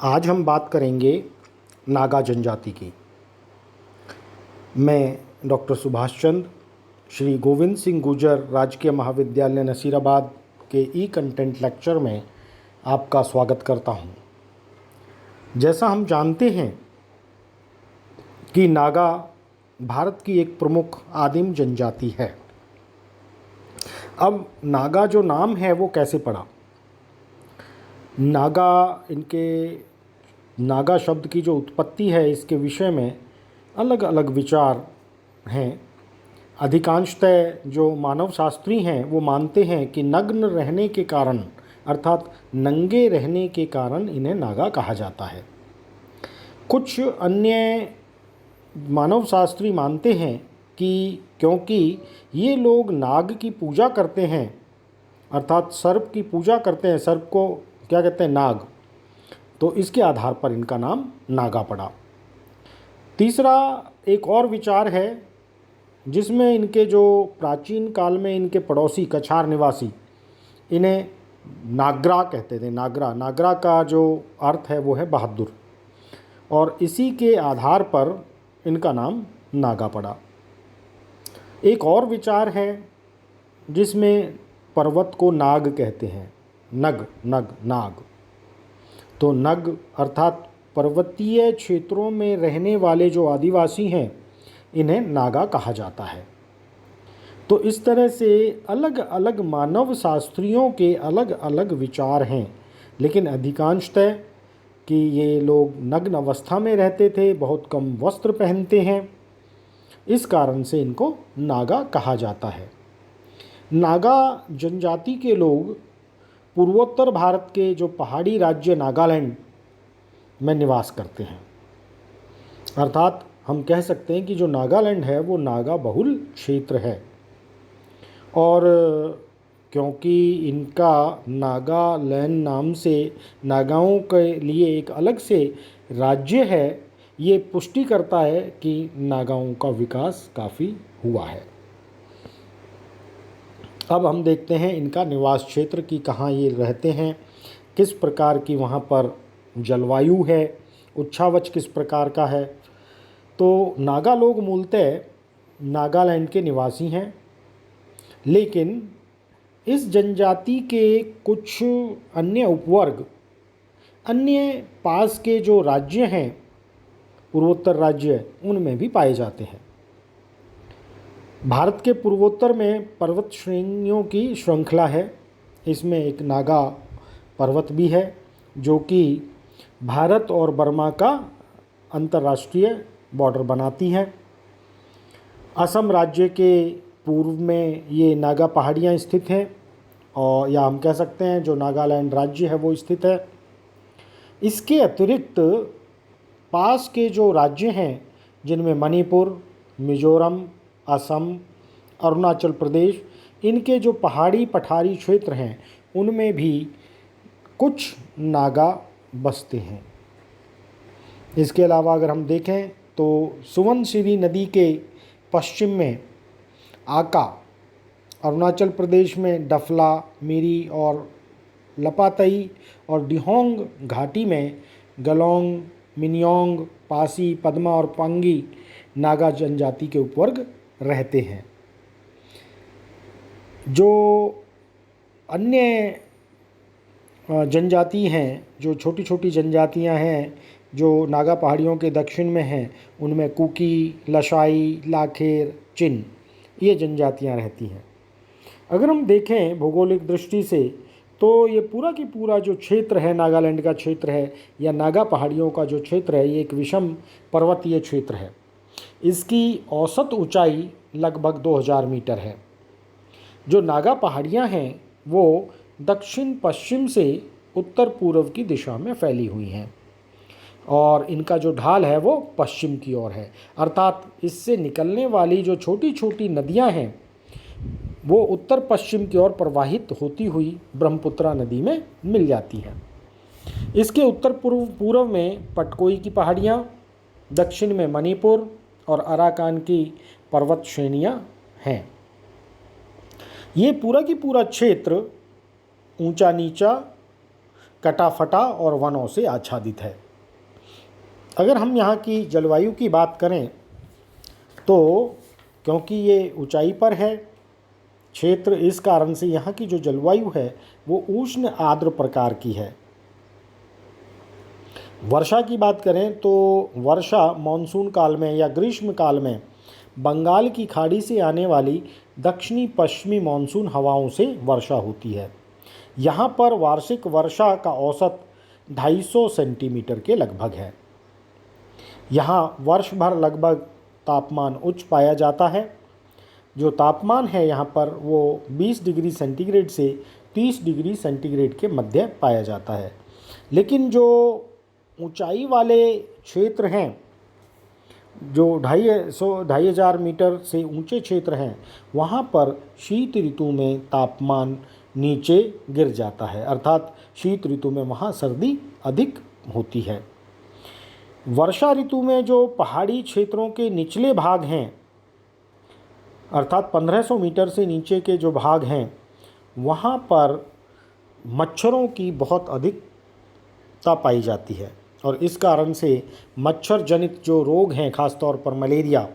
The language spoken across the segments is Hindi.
आज हम बात करेंगे नागा जनजाति की। मैं डॉक्टर सुभाष चंद्र, श्री गोविंद सिंह गुर्जर राजकीय महाविद्यालय नसीराबाद के ई कंटेंट लेक्चर में आपका स्वागत करता हूं। जैसा हम जानते हैं कि नागा भारत की एक प्रमुख आदिम जनजाति है। अब नागा जो नाम है वो कैसे पड़ा? नागा शब्द की जो उत्पत्ति है इसके विषय में अलग अलग विचार हैं। अधिकांशतः जो मानव शास्त्री हैं वो मानते हैं कि नग्न रहने के कारण अर्थात नंगे रहने के कारण इन्हें नागा कहा जाता है। कुछ अन्य मानव शास्त्री मानते हैं कि क्योंकि ये लोग नाग की पूजा करते हैं अर्थात सर्प की पूजा करते हैं, सर्प को क्या कहते हैं, नाग, तो इसके आधार पर इनका नाम नागा पड़ा। तीसरा एक और विचार है जिसमें इनके जो प्राचीन काल में इनके पड़ोसी कछार निवासी इन्हें नागरा कहते थे। नागरा का जो अर्थ है वो है बहादुर, और इसी के आधार पर इनका नाम नागा पड़ा। एक और विचार है जिसमें पर्वत को नाग कहते हैं, नाग। तो नग अर्थात पर्वतीय क्षेत्रों में रहने वाले जो आदिवासी हैं इन्हें नागा कहा जाता है। तो इस तरह से अलग अलग मानव शास्त्रियों के अलग अलग विचार हैं, लेकिन अधिकांशतः कि ये लोग नग्न अवस्था में रहते थे, बहुत कम वस्त्र पहनते हैं, इस कारण से इनको नागा कहा जाता है। नागा जनजाति के लोग पूर्वोत्तर भारत के जो पहाड़ी राज्य नागालैंड में निवास करते हैं। अर्थात हम कह सकते हैं कि जो नागालैंड है वो नागा बहुल क्षेत्र है, और क्योंकि इनका नागालैंड नाम से नागाओं के लिए एक अलग से राज्य है, ये पुष्टि करता है कि नागाओं का विकास काफ़ी हुआ है। अब हम देखते हैं इनका निवास क्षेत्र की कहाँ ये रहते हैं, किस प्रकार की वहाँ पर जलवायु है, उच्छावच किस प्रकार का है। तो नागा लोग मूलतः नागालैंड के निवासी हैं, लेकिन इस जनजाति के कुछ अन्य उपवर्ग अन्य पास के जो राज्य हैं, पूर्वोत्तर राज्य, उनमें भी पाए जाते हैं। भारत के पूर्वोत्तर में पर्वत श्रेणियों की श्रृंखला है। इसमें एक नागा पर्वत भी है जो कि भारत और बर्मा का अंतर्राष्ट्रीय बॉर्डर बनाती है। असम राज्य के पूर्व में ये नागा पहाड़ियाँ स्थित हैं, और या हम कह सकते हैं जो नागालैंड राज्य है वो स्थित है। इसके अतिरिक्त पास के जो राज्य हैं जिनमें मणिपुर, मिजोरम, असम, अरुणाचल प्रदेश, इनके जो पहाड़ी पठारी क्षेत्र हैं उनमें भी कुछ नागा बसते हैं। इसके अलावा अगर हम देखें तो सुवनसिरी नदी के पश्चिम में आका, अरुणाचल प्रदेश में डफला, मिरी और लपातई, और डिहोंग घाटी में गलोंग, मिनियोंग, पासी, पद्मा और पांगी नागा जनजाति के उपवर्ग रहते हैं। जो अन्य जनजाति हैं, जो छोटी छोटी जनजातियां हैं जो नागा पहाड़ियों के दक्षिण में हैं, उनमें कुकी, लशाई, लाखेर, चिन, ये जनजातियां रहती हैं। अगर हम देखें भौगोलिक दृष्टि से तो ये पूरा की पूरा जो क्षेत्र है, नागालैंड का क्षेत्र है या नागा पहाड़ियों का जो क्षेत्र है, ये एक विषम पर्वतीय क्षेत्र है। इसकी औसत ऊंचाई लगभग 2000 मीटर है। जो नागा पहाड़ियाँ हैं वो दक्षिण पश्चिम से उत्तर पूर्व की दिशा में फैली हुई हैं, और इनका जो ढाल है वो पश्चिम की ओर है। अर्थात इससे निकलने वाली जो छोटी छोटी नदियाँ हैं वो उत्तर पश्चिम की ओर प्रवाहित होती हुई ब्रह्मपुत्रा नदी में मिल जाती हैं। इसके उत्तर पूर्व में पटकोई की पहाड़ियाँ, दक्षिण में मणिपुर और अराकान की पर्वत श्रेणियाँ हैं। ये पूरा की पूरा क्षेत्र ऊंचा नीचा कटा फटा और वनों से आच्छादित है। अगर हम यहाँ की जलवायु की बात करें तो क्योंकि ये ऊंचाई पर है क्षेत्र, इस कारण से यहाँ की जो जलवायु है वो उष्ण आर्द्र प्रकार की है। वर्षा की बात करें तो वर्षा मानसून काल में या ग्रीष्म काल में बंगाल की खाड़ी से आने वाली दक्षिणी पश्चिमी मानसून हवाओं से वर्षा होती है। यहाँ पर वार्षिक वर्षा का औसत 250 सेंटीमीटर के लगभग है। यहाँ वर्ष भर लगभग तापमान उच्च पाया जाता है। जो तापमान है यहाँ पर वो 20 डिग्री सेंटीग्रेड से 30 डिग्री सेंटीग्रेड के मध्य पाया जाता है। लेकिन जो ऊंचाई वाले क्षेत्र हैं, जो 2,500 मीटर से ऊंचे क्षेत्र हैं, वहाँ पर शीत ऋतु में तापमान नीचे गिर जाता है, अर्थात शीत ऋतु में वहाँ सर्दी अधिक होती है। वर्षा ऋतु में जो पहाड़ी क्षेत्रों के निचले भाग हैं, अर्थात 1500 मीटर से नीचे के जो भाग हैं, वहाँ पर मच्छरों की बहुत अधिकता पाई जाती है और इस कारण से मच्छर जनित जो रोग हैं, ख़ास तौर पर मलेरिया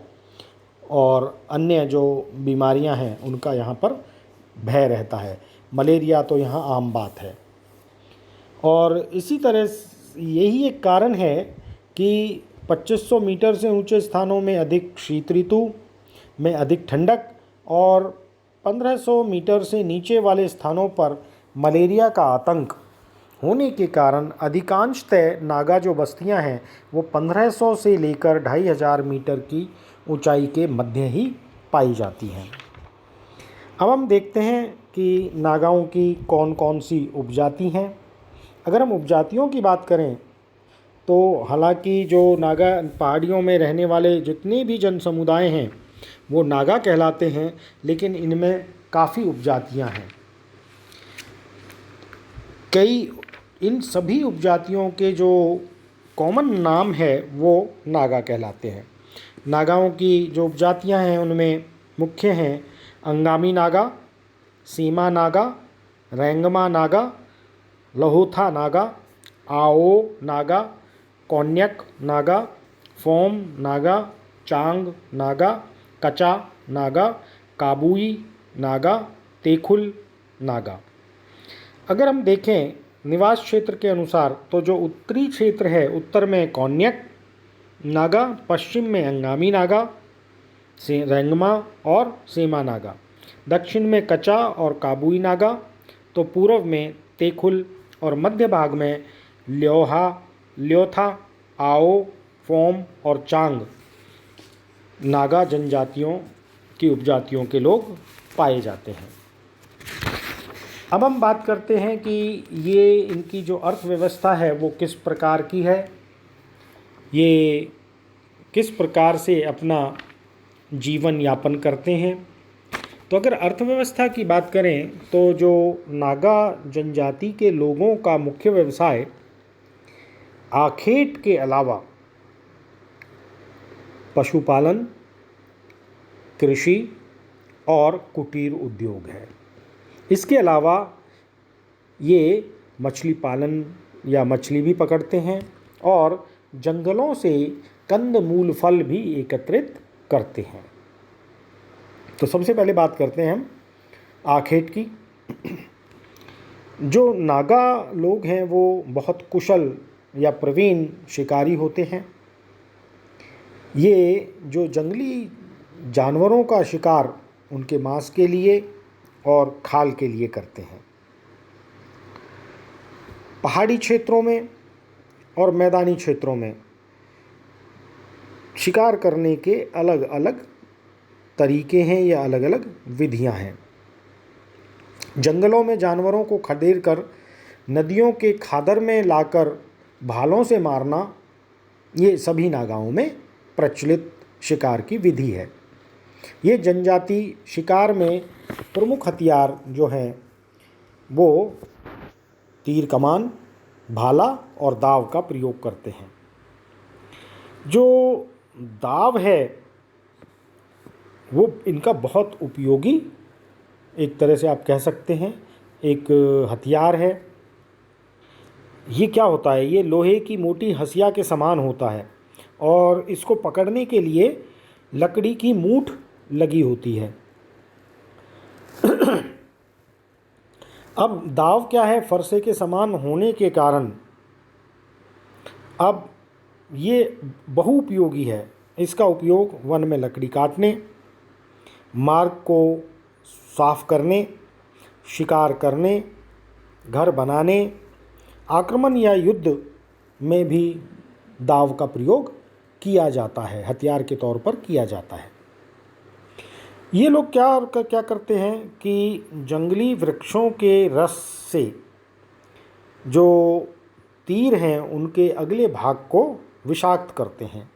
और अन्य जो बीमारियां हैं, उनका यहाँ पर भय रहता है। मलेरिया तो यहाँ आम बात है। और इसी तरह यही एक कारण है कि 2500 मीटर से ऊंचे स्थानों में अधिक शीत ऋतु में अधिक ठंडक और 1500 मीटर से नीचे वाले स्थानों पर मलेरिया का आतंक होने के कारण अधिकांशतः नागा जो बस्तियां हैं वो 1500 से लेकर 2500 मीटर की ऊंचाई के मध्य ही पाई जाती हैं। अब हम देखते हैं कि नागाओं की कौन कौन सी उपजाति हैं। अगर हम उपजातियों की बात करें तो हालांकि जो नागा पहाड़ियों में रहने वाले जितने भी जन समुदाय हैं वो नागा कहलाते हैं, लेकिन इनमें काफ़ी उपजातियां हैं। इन सभी उपजातियों के जो कॉमन नाम है वो नागा कहलाते हैं। नागाओं की जो उपजातियां हैं उनमें मुख्य हैं अंगामी नागा, सीमा नागा, रेंगमा नागा, लहोथा नागा, आओ नागा, कोन्यक नागा, फोम नागा, चांग नागा, कचा नागा, काबुई नागा, तेखुल नागा। अगर हम देखें निवास क्षेत्र के अनुसार तो जो उत्तरी क्षेत्र है, उत्तर में कोन्यक नागा, पश्चिम में अंगामी नागा, रेंगमा और सीमा नागा, दक्षिण में कचा और काबुई नागा, तो पूर्व में तेखुल और मध्य भाग में ल्योथा, आओ, फोम और चांग नागा जनजातियों की उपजातियों के लोग पाए जाते हैं। अब हम बात करते हैं कि ये इनकी जो अर्थव्यवस्था है वो किस प्रकार की है, ये किस प्रकार से अपना जीवन यापन करते हैं। तो अगर अर्थव्यवस्था की बात करें तो जो नागा जनजाति के लोगों का मुख्य व्यवसाय आखेट के अलावा पशुपालन, कृषि और कुटीर उद्योग है। इसके अलावा ये मछली पालन या मछली भी पकड़ते हैं और जंगलों से कंद मूल फल भी एकत्रित करते हैं। तो सबसे पहले बात करते हैं हम आखेट की। जो नागा लोग हैं वो बहुत कुशल या प्रवीण शिकारी होते हैं। ये जो जंगली जानवरों का शिकार उनके मांस के लिए और खाल के लिए करते हैं। पहाड़ी क्षेत्रों में और मैदानी क्षेत्रों में शिकार करने के अलग अलग तरीके हैं या अलग अलग विधियां हैं। जंगलों में जानवरों को खदेड़ कर नदियों के खादर में लाकर भालों से मारना, ये सभी नागाओं में प्रचलित शिकार की विधि है। ये जनजाति शिकार में प्रमुख हथियार जो हैं वो तीर कमान, भाला और दाव का प्रयोग करते हैं। जो दाव है वो इनका बहुत उपयोगी, एक तरह से आप कह सकते हैं, एक हथियार है। ये क्या होता है, ये लोहे की मोटी हंसिया के समान होता है और इसको पकड़ने के लिए लकड़ी की मूठ लगी होती है। अब दाव क्या है, फरसे के समान होने के कारण अब ये बहुउपयोगी है। इसका उपयोग वन में लकड़ी काटने, मार्ग को साफ करने, शिकार करने, घर बनाने, आक्रमण या युद्ध में भी दाव का प्रयोग किया जाता है, हथियार के तौर पर किया जाता है। ये लोग क्या करते हैं कि जंगली वृक्षों के रस से जो तीर हैं उनके अगले भाग को विषाक्त करते हैं,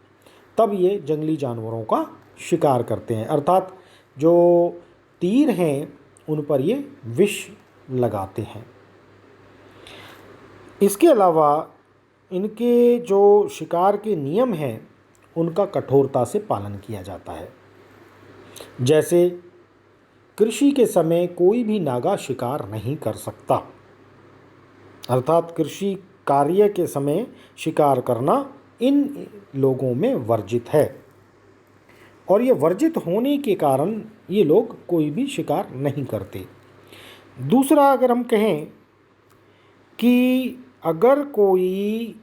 तब ये जंगली जानवरों का शिकार करते हैं, अर्थात जो तीर हैं उन पर ये विष लगाते हैं। इसके अलावा इनके जो शिकार के नियम हैं उनका कठोरता से पालन किया जाता है। जैसे कृषि के समय कोई भी नागा शिकार नहीं कर सकता, अर्थात कृषि कार्य के समय शिकार करना इन लोगों में वर्जित है और ये वर्जित होने के कारण ये लोग कोई भी शिकार नहीं करते। दूसरा, अगर हम कहें कि अगर कोई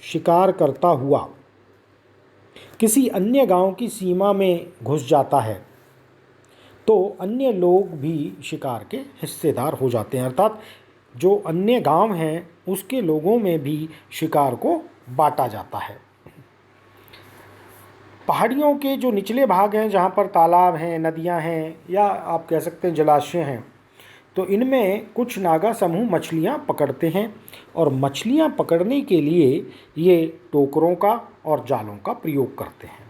शिकार करता हुआ किसी अन्य गांव की सीमा में घुस जाता है तो अन्य लोग भी शिकार के हिस्सेदार हो जाते हैं, अर्थात जो अन्य गांव हैं उसके लोगों में भी शिकार को बांटा जाता है। पहाड़ियों के जो निचले भाग हैं, जहाँ पर तालाब हैं, नदियाँ हैं या आप कह सकते हैं जलाशय हैं, तो इनमें कुछ नागा समूह मछलियाँ पकड़ते हैं और मछलियाँ पकड़ने के लिए ये टोकरों का और जालों का प्रयोग करते हैं।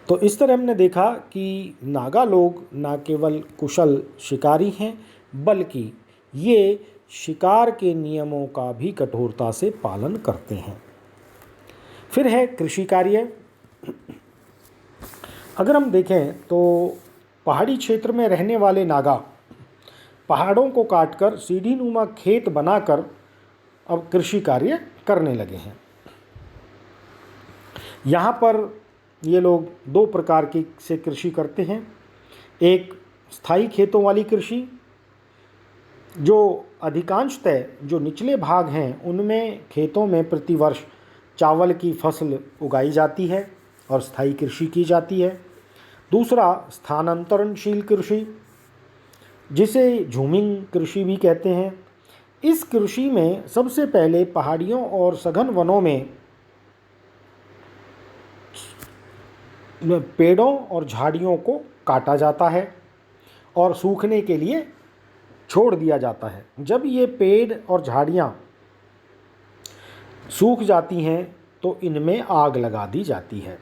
तो इस तरह हमने देखा कि नागा लोग न केवल कुशल शिकारी हैं बल्कि ये शिकार के नियमों का भी कठोरता से पालन करते हैं। फिर है कृषि कार्य। अगर हम देखें तो पहाड़ी क्षेत्र में रहने वाले नागा पहाड़ों को काटकर सीढ़ी नुमा खेत बनाकर अब कृषि कार्य करने लगे हैं। यहाँ पर ये लोग दो प्रकार की से कृषि करते हैं। एक स्थायी खेतों वाली कृषि, जो अधिकांशतः जो निचले भाग हैं उनमें खेतों में प्रतिवर्ष चावल की फसल उगाई जाती है और स्थायी कृषि की जाती है। दूसरा, स्थानांतरणशील कृषि, जिसे झूमिंग कृषि भी कहते हैं। इस कृषि में सबसे पहले पहाड़ियों और सघन वनों में पेड़ों और झाड़ियों को काटा जाता है और सूखने के लिए छोड़ दिया जाता है। जब ये पेड़ और झाड़ियाँ सूख जाती हैं तो इनमें आग लगा दी जाती है।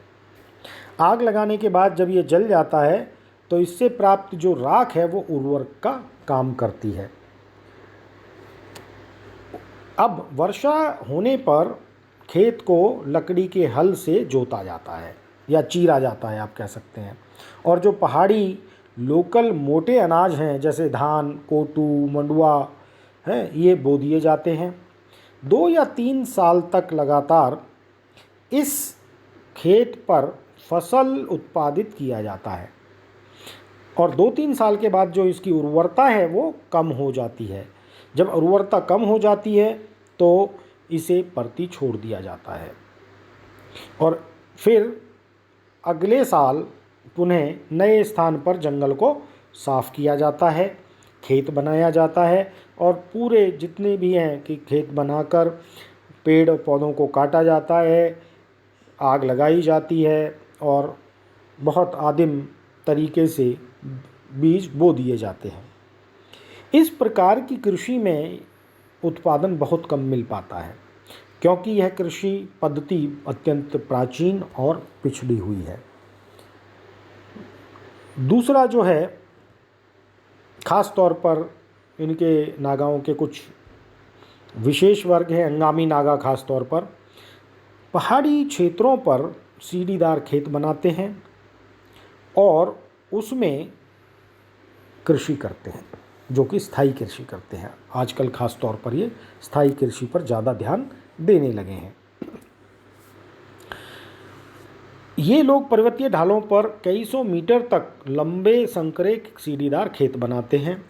आग लगाने के बाद जब ये जल जाता है तो इससे प्राप्त जो राख है वो उर्वरक का काम करती है। अब वर्षा होने पर खेत को लकड़ी के हल से जोता जाता है या चीरा जाता है, आप कह सकते हैं, और जो पहाड़ी लोकल मोटे अनाज हैं जैसे धान, कोटू, मंडुआ हैं, ये बो दिए जाते हैं। 2 या 3 साल तक लगातार इस खेत पर फसल उत्पादित किया जाता है और 2-3 साल के बाद जो इसकी उर्वरता है वो कम हो जाती है। जब उर्वरता कम हो जाती है तो इसे परती छोड़ दिया जाता है और फिर अगले साल पुनः नए स्थान पर जंगल को साफ किया जाता है, खेत बनाया जाता है और पूरे जितने भी हैं कि खेत बनाकर पेड़ और पौधों को काटा जाता है, आग लगाई जाती है और बहुत आदिम तरीके से बीज बो दिए जाते हैं। इस प्रकार की कृषि में उत्पादन बहुत कम मिल पाता है क्योंकि यह कृषि पद्धति अत्यंत प्राचीन और पिछड़ी हुई है। दूसरा जो है, ख़ास तौर पर इनके नागाओं के कुछ विशेष वर्ग हैं, अंगामी नागा खास तौर पर पहाड़ी क्षेत्रों पर सीढ़ीदार खेत बनाते हैं और उसमें कृषि करते हैं। जो कि स्थायी कृषि करते हैं। आजकल खास तौर पर ये स्थायी कृषि पर ज़्यादा ध्यान देने लगे हैं। ये लोग पर्वतीय ढालों पर कई सौ मीटर तक लंबे संकरे सीढ़ीदार खेत बनाते हैं।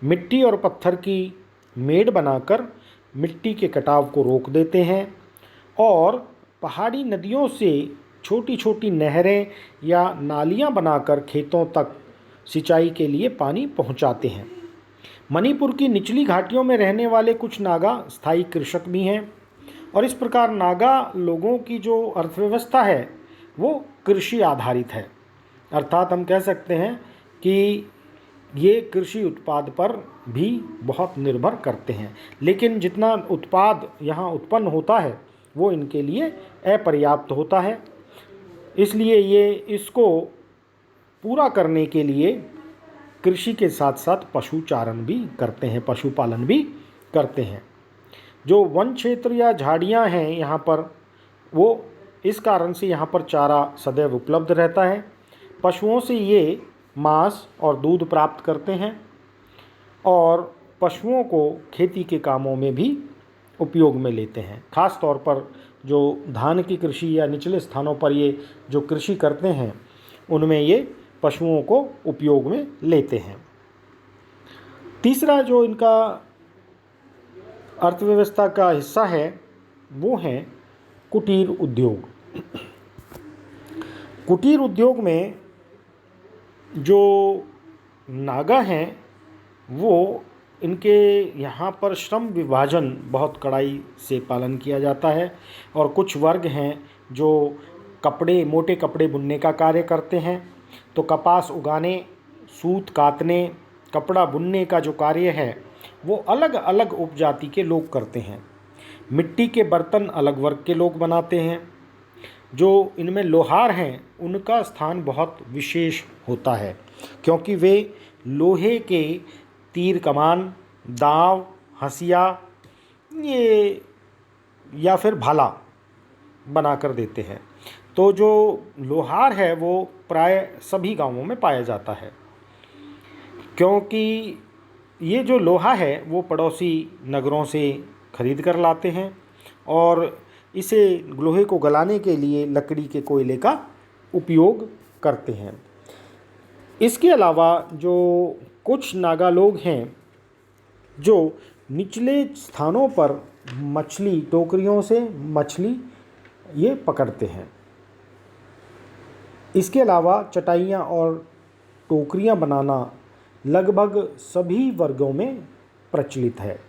मिट्टी और पत्थर की मेड़ बनाकर मिट्टी के कटाव को रोक देते हैं और पहाड़ी नदियों से छोटी छोटी नहरें या नालियां बनाकर खेतों तक सिंचाई के लिए पानी पहुंचाते हैं। मणिपुर की निचली घाटियों में रहने वाले कुछ नागा स्थायी कृषक भी हैं और इस प्रकार नागा लोगों की जो अर्थव्यवस्था है वो कृषि आधारित है। अर्थात हम कह सकते हैं कि ये कृषि उत्पाद पर भी बहुत निर्भर करते हैं, लेकिन जितना उत्पाद यहाँ उत्पन्न होता है वो इनके लिए अपर्याप्त होता है। इसलिए ये इसको पूरा करने के लिए कृषि के साथ साथ पशुचारण भी करते हैं, पशुपालन भी करते हैं। जो वन क्षेत्र या झाड़ियाँ हैं यहाँ पर, वो इस कारण से यहाँ पर चारा सदैव उपलब्ध रहता है। पशुओं से ये मांस और दूध प्राप्त करते हैं और पशुओं को खेती के कामों में भी उपयोग में लेते हैं। खास तौर पर जो धान की कृषि या निचले स्थानों पर ये जो कृषि करते हैं उनमें ये पशुओं को उपयोग में लेते हैं। तीसरा जो इनका अर्थव्यवस्था का हिस्सा है वो है कुटीर उद्योग। कुटीर उद्योग में जो नागा हैं वो इनके यहाँ पर श्रम विभाजन बहुत कड़ाई से पालन किया जाता है और कुछ वर्ग हैं जो कपड़े, मोटे कपड़े बुनने का कार्य करते हैं। तो कपास उगाने, सूत कातने, कपड़ा बुनने का जो कार्य है वो अलग अलग उपजाति के लोग करते हैं। मिट्टी के बर्तन अलग वर्ग के लोग बनाते हैं। जो इनमें लोहार हैं उनका स्थान बहुत विशेष होता है क्योंकि वे लोहे के तीर कमान, दांव, हंसिया ये या फिर भाला बना कर देते हैं। तो जो लोहार है वो प्राय सभी गांवों में पाया जाता है क्योंकि ये जो लोहा है वो पड़ोसी नगरों से खरीद कर लाते हैं और इसे लोहे को गलाने के लिए लकड़ी के कोयले का उपयोग करते हैं। इसके अलावा जो कुछ नागा लोग हैं जो निचले स्थानों पर मछली, टोकरियों से मछली ये पकड़ते हैं। इसके अलावा चटाइयाँ और टोकरियाँ बनाना लगभग सभी वर्गों में प्रचलित है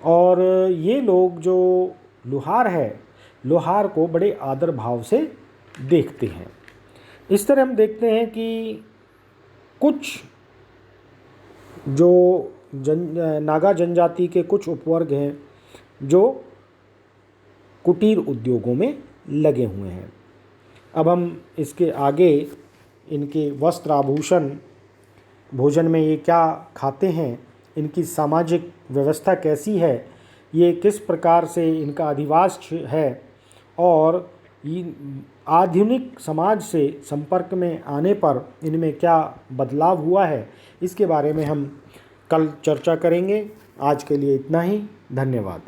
और ये लोग जो लोहार है, लोहार को बड़े आदर भाव से देखते हैं। इस तरह हम देखते हैं कि कुछ जो नागा जनजाति के कुछ उपवर्ग हैं जो कुटीर उद्योगों में लगे हुए हैं। अब हम इसके आगे इनके वस्त्र, आभूषण, भोजन में ये क्या खाते हैं, इनकी सामाजिक व्यवस्था कैसी है, ये किस प्रकार से इनका अधिवास है और आधुनिक समाज से संपर्क में आने पर इनमें क्या बदलाव हुआ है, इसके बारे में हम कल चर्चा करेंगे। आज के लिए इतना ही। धन्यवाद।